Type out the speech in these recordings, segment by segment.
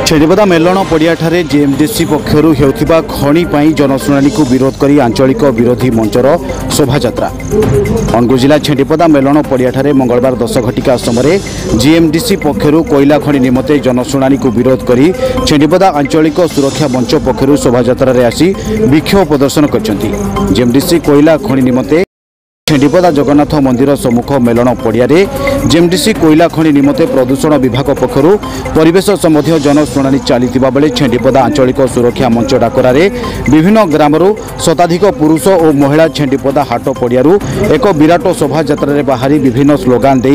छेड़ीपदा मेलण पड़ियाठारे जेएमडीसी पक्षर होता खणी जनशुणाणी को विरोध कर आंचलिक विरोधी मंचर शोभायात्रा। अनुगुल जिला छेड़ीपदा मेलण पड़ियाठारे मंगलवार 10 घटिका समय जेएमडीसी पक्षर कोयला खणी निमते जनशुणाणी को विरोध कर छेड़ीपदा आंचलिक सुरक्षा मंच पक्षर शोभायात्रा आसी विक्षोभ प्रदर्शन करछंती। जेएमडीसी कोयला खणी निमते छेड़ीपदा जगन्नाथ मंदिर सम्मुख मेलण पड़िया जेएमडीसी कोयला खणी निमते प्रदूषण विभाग पक्षर परिवेश संबंधी जनशुणाणी चली बेले छेड़ीपदा आंचलिक सुरक्षा मंच डाकरा विभिन्न ग्रामर शताधिक पुरुष और महिला छेड़ीपदा हाट पड़िया एक विराट शोभायात्रा बाहरी विभिन्न स्लोगान दे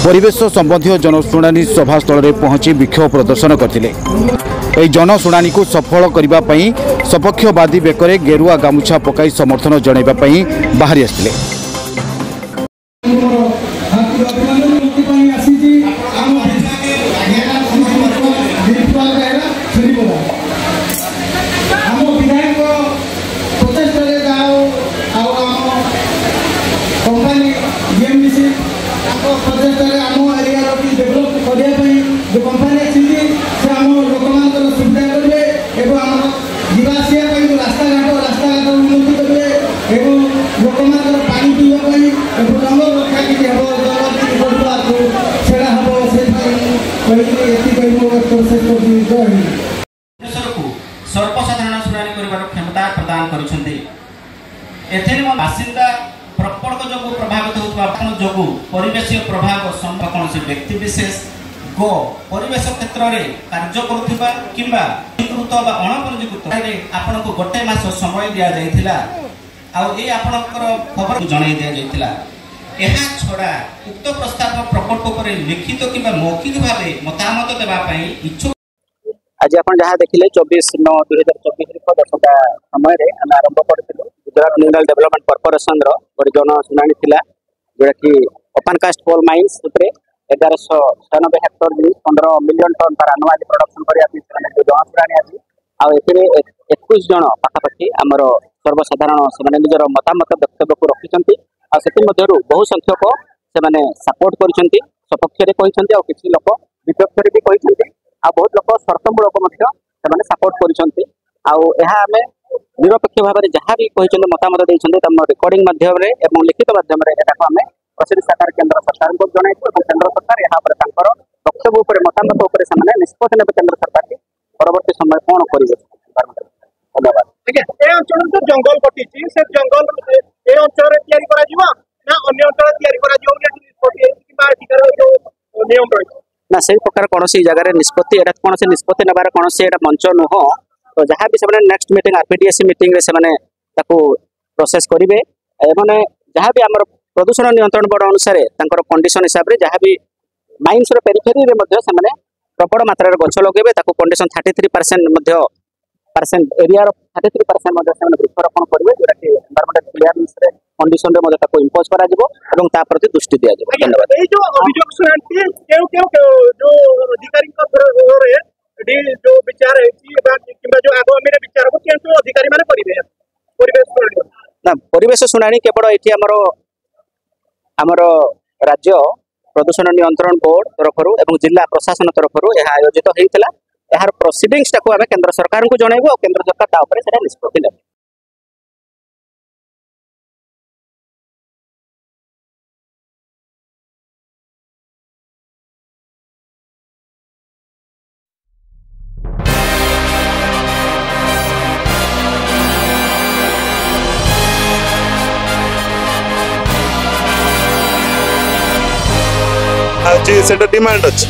परिवेश संबंधी जनशुणाणी सभास्थल में पहुंची विक्षोभ प्रदर्शन करते। जनशुणाणी को सफल करने सपक्षवादी बेकरे गेरुआ गामुछा पकाई समर्थन जनवाई बाहरी आसते। सर्वसाधारण शुणाणी कर क्षमता प्रदान कर बासिंदा प्रकल्प जो प्रभावित होगा परिवेश प्रभाव कौन से व्यक्ति विशेष गो परिवेश क्षेत्र में कार्य करुत अणपंजीकृत आपन को गोटे मास समय दि जाइथिला खबर जन दि जाइथिला। छड़ा उक्त प्रस्ताव प्रकल्प पर लिखित कि मौखिक भाव मतामत देवाई इच्छुक आज आप जहाँ देखिले 24/9/2024 दशटा समय आम आरंभ करूँ गुजरात मिनरल डेवलपमेंट कॉर्पोरेशन गोटे जनशुणाणी था जोटा कि open cast coal mines 1196 hectare 15 million tonne पर आनुआ प्रोडक्शन करने जो जनशुणाणी आज आए 21 जन पाखापाखि आमर सर्वसाधारण से निजर मतामत वक्तव्य को रखिंट बहु संख्यक से सपोर्ट कर सपक्ष किसी लोक विपक्ष भी कहते बहुत लोग शर्तमूलक सपोर्ट कर निरपेक्ष भाव में जहाँ भी कहते मतामत देते रेकर्डिंग माध्यम लिखित माध्यम आम प्रसिद्ध सरकार केंद्र सरकार को जन केंद्र सरकार यहाँ वक्तव्य मतामत निष्पत्ति ने केंद्र सरकार की परवर्ती समय कौन कर धन्यवाद। ठीक है अंचल तो जंगल कटी से जंगल अंचल नियम रही ना से प्रकार कौन जगह निष्पत्ति कौन से निष्पत्ति नबार कौन से मंच नुह तो जहाँ भी से नेक्स्ट मीटिंग आरपीडीएस मीटिंग रे से प्रोसेस करेंगे जहाँ भी आम प्रदूषण नियंत्रण बोर्ड अनुसार कंडीशन हिसाब से जहाँ भी माइन्स पेरिफेरी से प्रबल मात्रा गछ लगे कंडीशन 33% एरिया 33% वृक्षरोपण करेंगे जोटा कि एनवायरमेंटल क्लियरेंस कंडीशन रे इम्पोज करा प्रति दृष्टि दिया जाए। धन्यवाद। जो अभियोग शुणाणी जो अधिकारी जो विचार जो आगामी विचार को अधिकारी माने करेंगे परिवेश ना परिवेश शुणाणी केवल ये आमर राज्य प्रदूषण नियंत्रण बोर्ड तरफ और जिला प्रशासन तरफ यह आयोजित होता यार प्रोसीडिंग्स टाको आम केंद्र सरकार को जनइबू और केंद्र सरकार निष्पत्ति नेबे। आज डिमांड अच्छी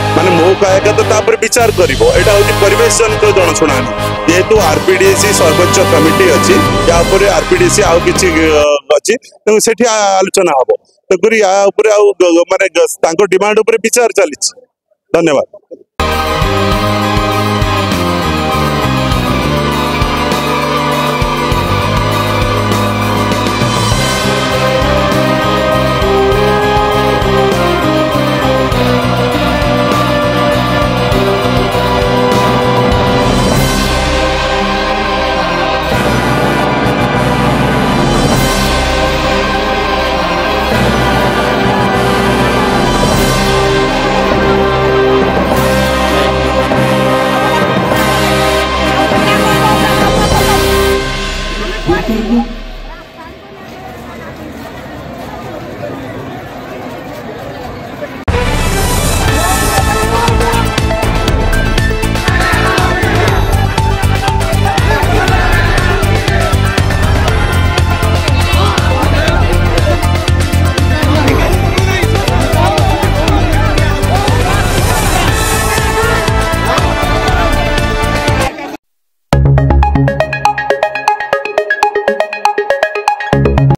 माने मो कहका तो तापर विचार करिवो एटा होती परिवेश जनित जनशुणाणी जेहेतु आरपीडीसी सर्वोच्च कमिटी अच्छी या ऊपर आरपीडीसी आउ किछि अच्छी तो सेठी आलोचना हबो तो या ऊपर माने तांको डिमांड ऊपर विचार चली। धन्यवाद।